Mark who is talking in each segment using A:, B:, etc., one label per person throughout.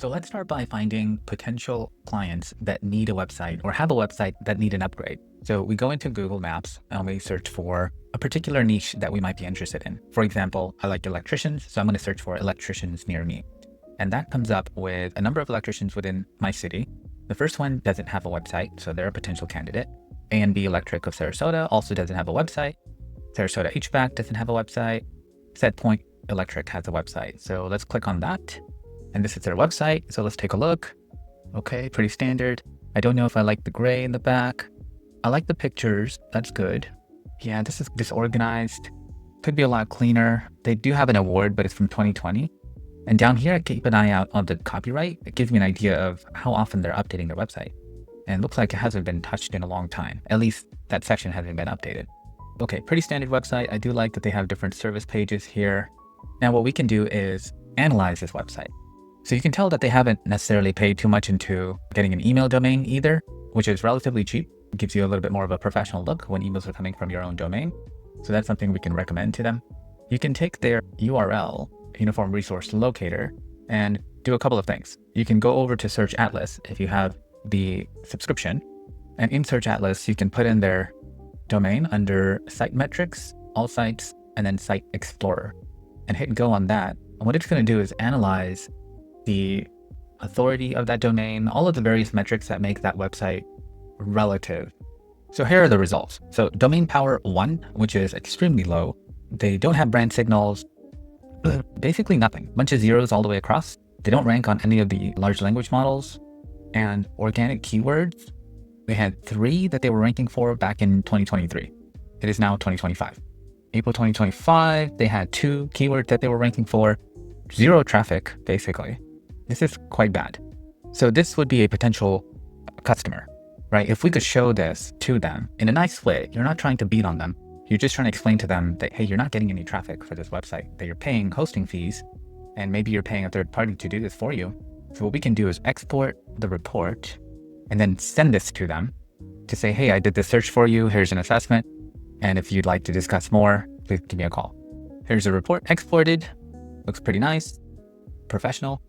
A: So let's start by finding potential clients that need a website or have a website that need an upgrade. So we go into Google Maps and we search for a particular niche that we might be interested in. For example, I like electricians, so I'm going to search for electricians near me. And that comes up with a number of electricians within my city. The first one doesn't have a website, so they're a potential candidate. A&B Electric of Sarasota also doesn't have a website. Sarasota HVAC doesn't have a website. Setpoint Electric has a website. So let's click on that. And this is their website. So let's take a look. Okay, pretty standard. I don't know if I like the gray in the back. I like the pictures. That's good. Yeah, this is disorganized. Could be a lot cleaner. They do have an award, but it's from 2020. And down here, I keep an eye out on the copyright. It gives me an idea of how often they're updating their website. And it looks like it hasn't been touched in a long time. At least that section hasn't been updated. Okay, pretty standard website. I do like that they have different service pages here. Now what we can do is analyze this website. So you can tell that they haven't necessarily paid too much into getting an email domain either, which is relatively cheap. It gives you a little bit more of a professional look when emails are coming from your own domain. So that's something we can recommend to them. You can take their URL, Uniform Resource Locator, and do a couple of things. You can go over to Search Atlas if you have the subscription. And in Search Atlas, you can put in their domain under Site Metrics, All Sites, and then Site Explorer, and hit go on that. And what it's going to do is analyze the authority of that domain, all of the various metrics that make that website relative. So here are the results. So domain power 1, which is extremely low. They don't have brand signals, basically nothing. Bunch of zeros all the way across. They don't rank on any of the large language models. And organic keywords, they had 3 that they were ranking for back in 2023. It is now 2025. April 2025, they had 2 keywords that they were ranking for. 0 traffic, basically. This is quite bad. So this would be a potential customer, right? If we could show this to them in a nice way, you're not trying to beat on them. You're just trying to explain to them that, hey, you're not getting any traffic for this website, that you're paying hosting fees, and maybe you're paying a third party to do this for you. So what we can do is export the report and then send this to them to say, hey, I did this search for you. Here's an assessment. And if you'd like to discuss more, please give me a call. Here's the report exported. Looks pretty nice, professional.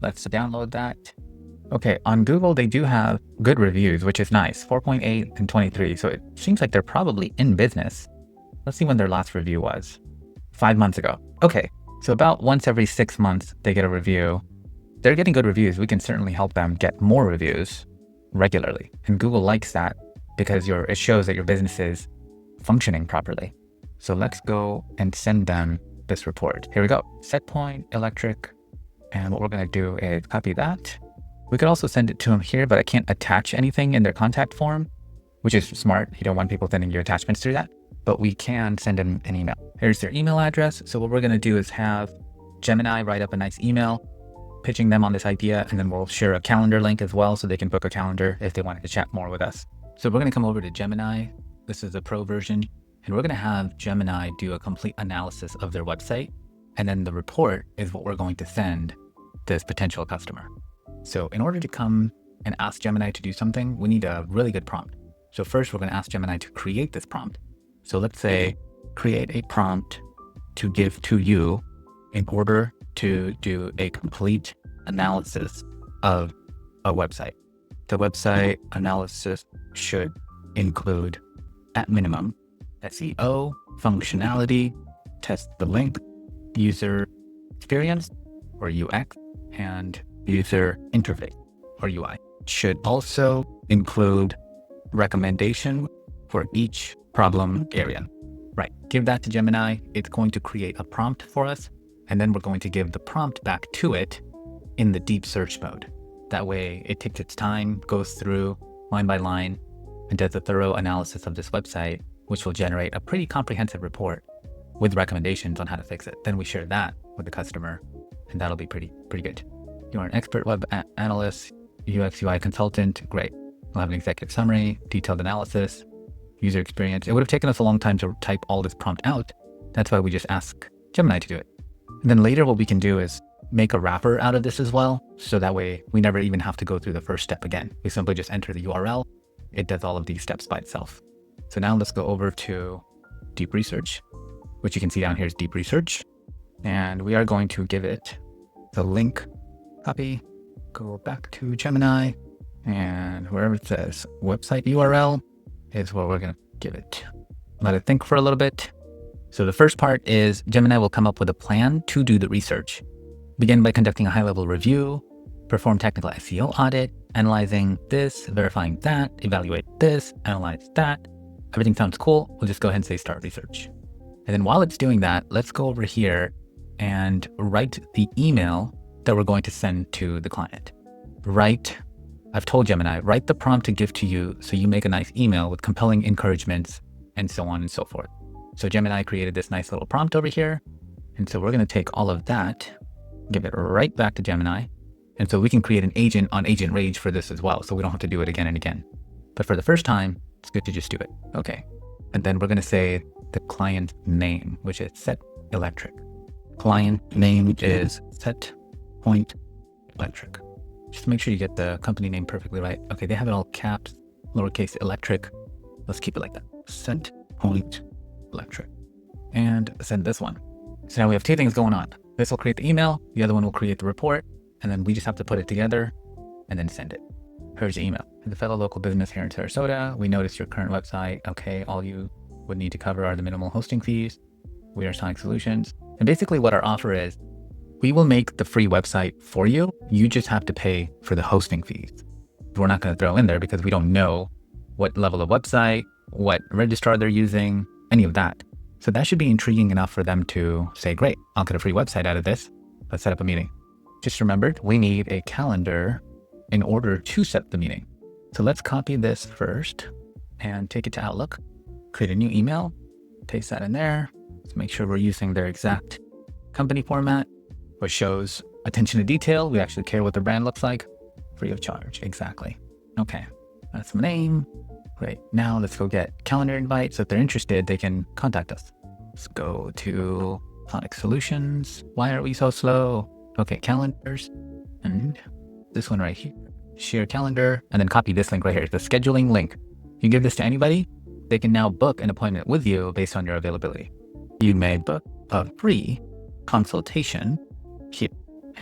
A: Let's download that. Okay, on Google, they do have good reviews, which is nice, 4.8 and 23. So it seems like they're probably in business. Let's see when their last review was. 5 months ago. Okay, so about once every 6 months, they get a review. They're getting good reviews. We can certainly help them get more reviews regularly. And Google likes that because it shows that your business is functioning properly. So let's go and send them this report. Here we go. Setpoint Electric. And what we're going to do is copy that. We could also send it to them here, but I can't attach anything in their contact form, which is smart. You don't want people sending you attachments through that, but we can send them an email. Here's their email address. So what we're going to do is have Gemini write up a nice email pitching them on this idea, and then we'll share a calendar link as well so they can book a calendar if they wanted to chat more with us. So we're going to come over to Gemini. This is the pro version, and we're going to have Gemini do a complete analysis of their website. And then the report is what we're going to send this potential customer. So in order to come and ask Gemini to do something, we need a really good prompt. So first we're going to ask Gemini to create this prompt. So let's say, create a prompt to give to you in order to do a complete analysis of a website. The website analysis should include, at minimum, SEO, functionality, test the link, user experience or UX, and user interface or UI. Should also include recommendation for each problem area. Right, give that to Gemini. It's going to create a prompt for us, and then we're going to give the prompt back to it in the deep search mode. That way it takes its time, goes through line by line, and does a thorough analysis of this website, which will generate a pretty comprehensive report with recommendations on how to fix it. Then we share that with the customer, and that'll be pretty good. You're an expert web analyst, UX UI consultant, great. We'll have an executive summary, detailed analysis, user experience. It would have taken us a long time to type all this prompt out. That's why we just ask Gemini to do it. And then later what we can do is make a wrapper out of this as well. So that way we never even have to go through the first step again. We simply just enter the URL. It does all of these steps by itself. So now let's go over to deep research, which you can see down here is deep research. And we are going to give it the link, copy, go back to Gemini, and wherever it says website URL is what we're going to give it. Let it think for a little bit. So the first part is Gemini will come up with a plan to do the research. Begin by conducting a high-level review, perform technical SEO audit, analyzing this, verifying that, evaluate this, analyze that. Everything sounds cool. We'll just go ahead and say start research. And then while it's doing that, let's go over here and write the email that we're going to send to the client. I've told Gemini, write the prompt to give to you so you make a nice email with compelling encouragements and so on and so forth. So Gemini created this nice little prompt over here. And so we're going to take all of that, give it right back to Gemini. And so we can create an agent on Agent Rage for this as well. So we don't have to do it again and again. But for the first time, it's good to just do it. Okay. And then we're going to say the client name, which is Set Electric. Client name is Set Point Electric. Just make sure you get the company name perfectly right. Okay, they have it all caps, lowercase electric. Let's keep it like that. Set Point Electric. And send this one. So now we have two things going on. This will create the email, the other one will create the report, and then we just have to put it together and then send it. Here's the email. As a fellow local business here in Sarasota, we noticed your current website. Okay, all you would need to cover are the minimal hosting fees. We are Sonic Solutions. And basically what our offer is, we will make the free website for you. You just have to pay for the hosting fees. We're not going to throw in there because we don't know what level of website, what registrar they're using, any of that. So that should be intriguing enough for them to say, great, I'll get a free website out of this. Let's set up a meeting. Just remembered, we need a calendar in order to set the meeting. So let's copy this first and take it to Outlook, create a new email, paste that in there. Let's make sure we're using their exact company format, which shows attention to detail. We actually care what the brand looks like, free of charge. Exactly. Okay, that's my name. Great. Now let's go get calendar invites. So if they're interested, they can contact us. Let's go to Sonic Solutions. Why are we so slow? Okay, calendars. And this one right here. Share calendar. And then copy this link right here. The scheduling link. You give this to anybody, they can now book an appointment with you based on your availability. You may book a free consultation here.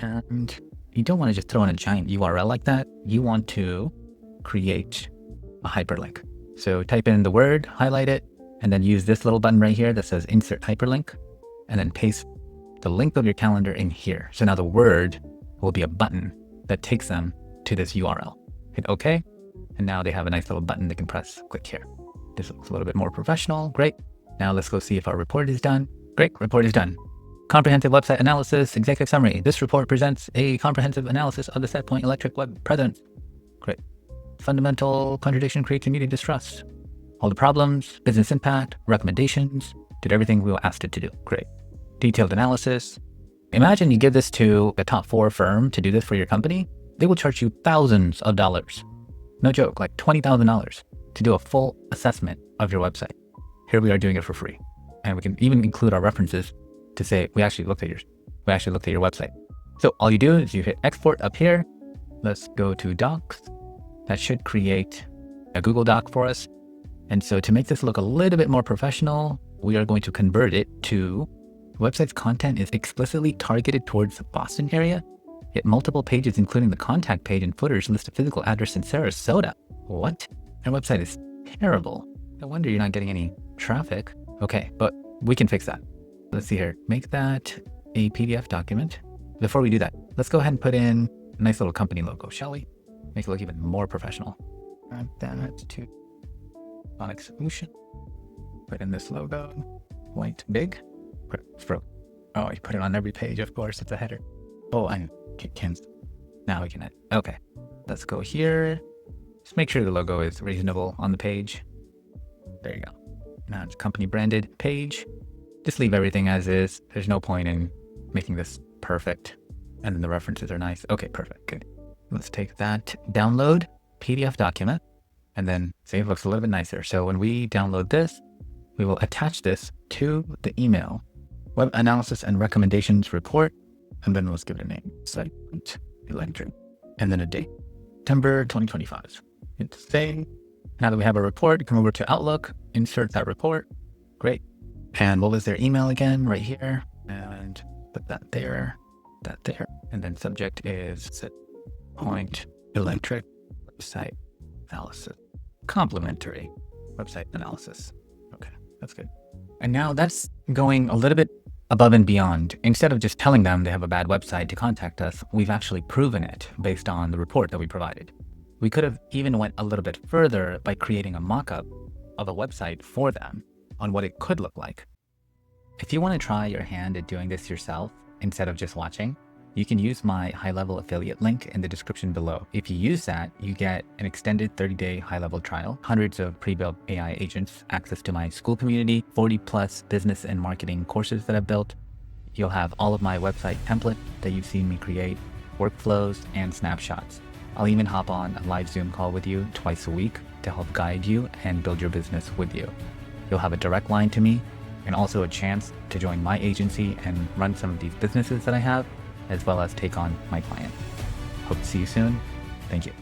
A: And you don't want to just throw in a giant URL like that. You want to create a hyperlink. So type in the word, highlight it, and then use this little button right here that says insert hyperlink, and then paste the link of your calendar in here. So now the word will be a button that takes them to this URL. Hit OK, and now they have a nice little button they can press, click here. This looks a little bit more professional. Great. Now let's go see if our report is done. Great, report is done. Comprehensive website analysis, executive summary. This report presents a comprehensive analysis of the Set Point Electric web presence. Great. Fundamental contradiction creates immediate distrust. All the problems, business impact, recommendations, did everything we were asked it to do. Great. Detailed analysis. Imagine you give this to a top 4 firm to do this for your company. They will charge you thousands of dollars. No joke, like $20,000 to do a full assessment of your website. Here we are doing it for free. And we can even include our references to say, we actually looked at your website. So all you do is you hit export up here. Let's go to docs. That should create a Google Doc for us. And so to make this look a little bit more professional, we are going to convert it to the website's content is explicitly targeted towards the Boston area, yet multiple pages, including the contact page and footers, list a physical address in Sarasota. What? Our website is terrible. No wonder you're not getting any traffic. Okay, but we can fix that. Let's see here. Make that a PDF document. Before we do that, let's go ahead and put in a nice little company logo, shall we? Make it look even more professional. Add that to Sonic Solution. Put in this logo, white, big. Oh, you put it on every page, of course, it's a header. Oh, I can't. Now we can edit. Okay, let's go here. Just make sure the logo is reasonable on the page. There you go. Now it's company branded page. Just leave everything as is. There's no point in making this perfect. And then the references are nice. Okay, perfect, good. Let's take that download PDF document and then see if it looks a little bit nicer. So when we download this, we will attach this to the email, web analysis and recommendations report. And then let's give it a name, Set Point Electric, and then a date, September 2025. Hit save. Now that we have a report, come over to Outlook, insert that report. Great. And what was their email again? Right here. And put that there, and then subject is Set Point electric website analysis. Complementary website analysis. Okay, that's good. And now that's going a little bit above and beyond. Instead of just telling them they have a bad website to contact us, we've actually proven it based on the report that we provided. We could have even went a little bit further by creating a mock-up of a website for them on what it could look like. If you want to try your hand at doing this yourself instead of just watching, you can use my HighLevel affiliate link in the description below. If you use that, you get an extended 30-day HighLevel trial, hundreds of pre-built AI agents, access to my Skool community, 40+ business and marketing courses that I've built. You'll have all of my website template that you've seen me create, workflows, and snapshots. I'll even hop on a live Zoom call with you twice a week to help guide you and build your business with you. You'll have a direct line to me and also a chance to join my agency and run some of these businesses that I have, as well as take on my client. Hope to see you soon. Thank you.